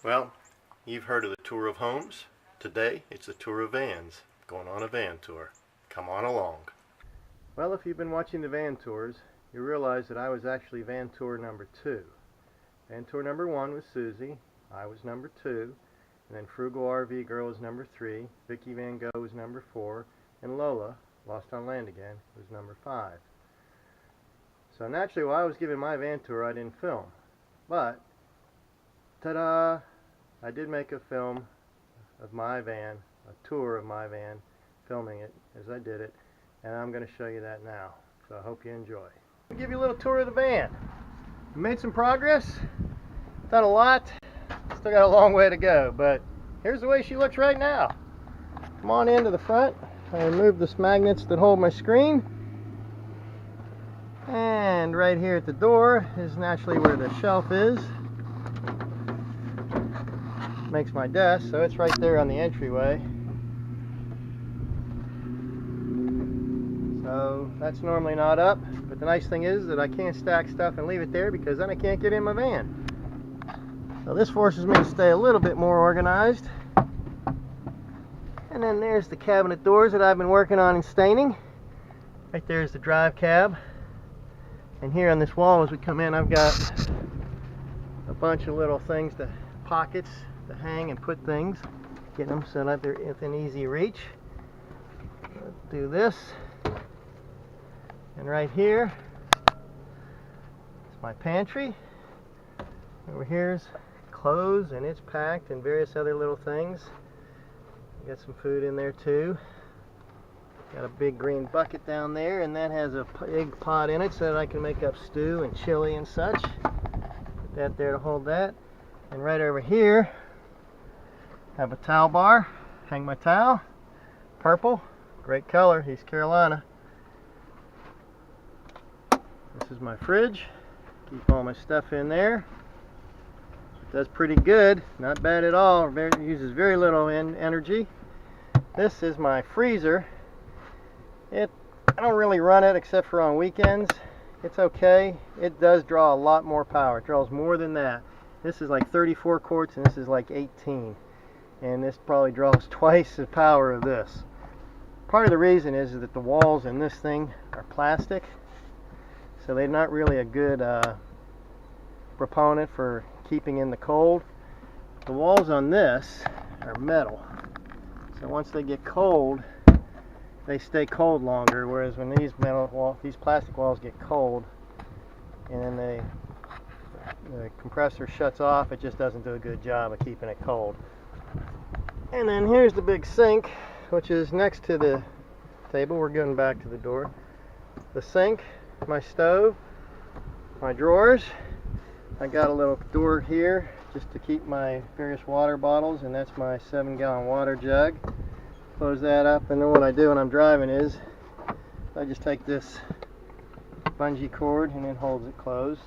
Well, you've heard of the tour of homes. Today, it's the tour of vans. Going on a van tour. Come on along. Well, if you've been watching the van tours, you realize that I was actually van tour number 2. Van tour number 1 was Susie. I was number 2. And then Frugal RV Girl was number 3. Vicky Van Gogh was number 4. And Lola, Lost on Land Again, was number 5. So naturally, while I was giving my van tour, I didn't film. But, ta-da! I did make a film of my van, a tour of my van, filming it as I did it, and I'm going to show you that now. So I hope you enjoy. I'll give you a little tour of the van. We made some progress, done a lot, still got a long way to go, but here's the way she looks right now. Come on into the front. I removed the magnets that hold my screen. And right here at the door is naturally where the shelf is. Makes my desk, so it's right there on the entryway. So that's normally not up, but the nice thing is that I can't stack stuff and leave it there because then I can't get in my van. So this forces me to stay a little bit more organized. And then there's the cabinet doors that I've been working on and staining. Right there's the drive cab. And here on this wall as we come in, I've got a bunch of little things, pockets to hang and put things. Get them so that they're within easy reach. Let's do this. And right here is my pantry. Over here's clothes, and it's packed, and various other little things. Got some food in there too. Got a big green bucket down there, and that has a big pot in it so that I can make up stew and chili and such. Put that there to hold that. And right over here, I have a towel bar. Hang my towel. Purple, great color, East Carolina. This is my fridge. Keep all my stuff in there. It does pretty good, not bad at all. It uses very little energy. This is my freezer. I don't really run it except for on weekends. It's okay. It does draw a lot more power. It draws more than that. This is like 34 quarts and this is like 18. And this probably draws twice the power of this. Part of the reason is that the walls in this thing are plastic. So they're not really a good proponent for keeping in the cold. The walls on this are metal. So once they get cold, they stay cold longer, whereas when these plastic walls get cold and then the compressor shuts off, it just doesn't do a good job of keeping it cold. And then here's the big sink, which is next to the table. We're getting back to the door. The sink, my stove, my drawers. I got a little door here just to keep my various water bottles, and that's my 7-gallon water jug. Close that up, and then what I do when I'm driving is I just take this bungee cord and it holds it closed.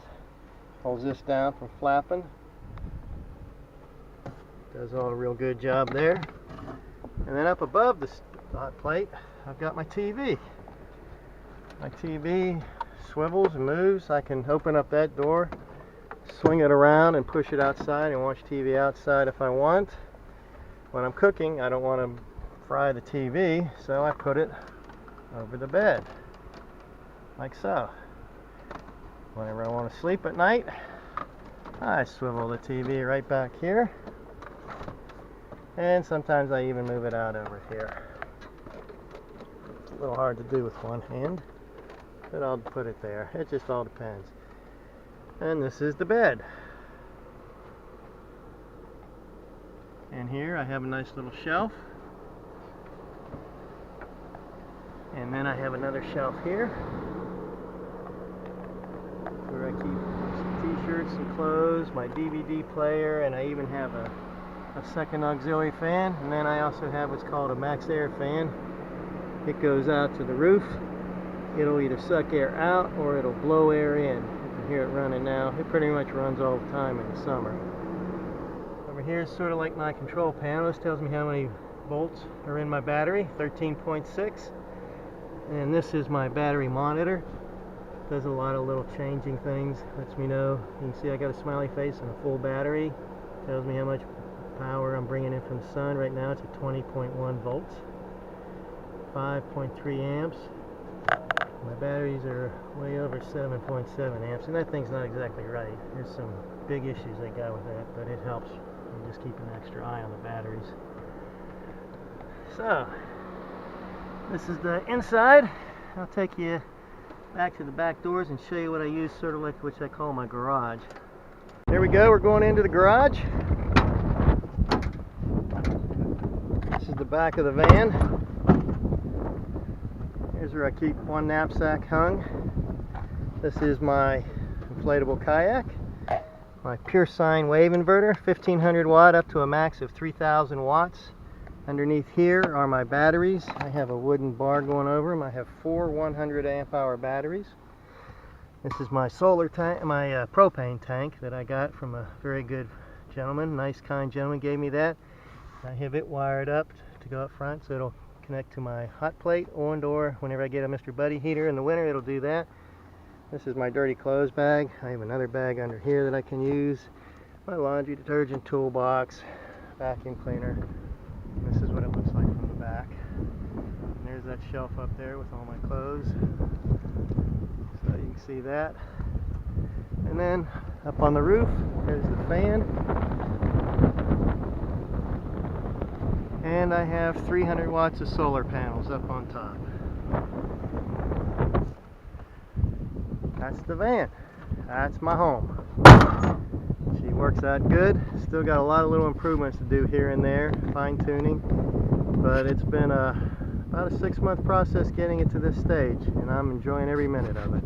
Holds this down from flapping. Does all a real good job there. And then up above the hot plate, I've got my TV. My TV swivels and moves. I can open up that door, swing it around and push it outside and watch TV outside if I want. When I'm cooking, I don't want to fry the TV, so I put it over the bed, like so. Whenever I want to sleep at night, I swivel the TV right back here, and sometimes I even move it out over here. It's a little hard to do with one hand, but I'll put it there. It just all depends. And this is the bed. And here I have a nice little shelf. And then I have another shelf here where I keep some t-shirts and clothes, my DVD player, and I even have a second auxiliary fan. And then I also have what's called a max air fan. It goes out to the roof. It'll either suck air out or it'll blow air in. You can hear it running now. It pretty much runs all the time in the summer. Over here is sort of like my control panel. This tells me how many volts are in my battery, 13.6. And this is my battery monitor. Does a lot of little changing things. Lets me know. You can see I got a smiley face and a full battery. Tells me how much power I'm bringing in from the sun. Right now it's at 20.1 volts, 5.3 amps. My batteries are way over 7.7 amps, and that thing's not exactly right. There's some big issues they got with that, but it helps. You just keep an extra eye on the batteries. So, this is the inside. I'll take you back to the back doors and show you what I use, sort of like which I call my garage. There we go, we're going into the garage. This is the back of the van. Here's where I keep one knapsack hung. This is my inflatable kayak, my pure sine wave inverter, 1500 watt up to a max of 3000 watts. Underneath here are my batteries. I have a wooden bar going over them. I have 4 100 amp hour batteries. This is my solar tank, my propane tank that I got from a very good gentleman, nice kind gentleman gave me that. I have it wired up to go up front so it'll connect to my hot plate, or whenever I get a Mr. Buddy heater in the winter, it'll do that. This is my dirty clothes bag. I have another bag under here that I can use. My laundry detergent toolbox, vacuum cleaner. And this is what it looks like from the back. And there's that shelf up there with all my clothes. So you can see that. And then up on the roof, there's the fan. And I have 300 watts of solar panels up on top. That's the van. That's my home. She works out good. Still got a lot of little improvements to do here and there, fine tuning. But it's been about a 6-month process getting it to this stage, and I'm enjoying every minute of it.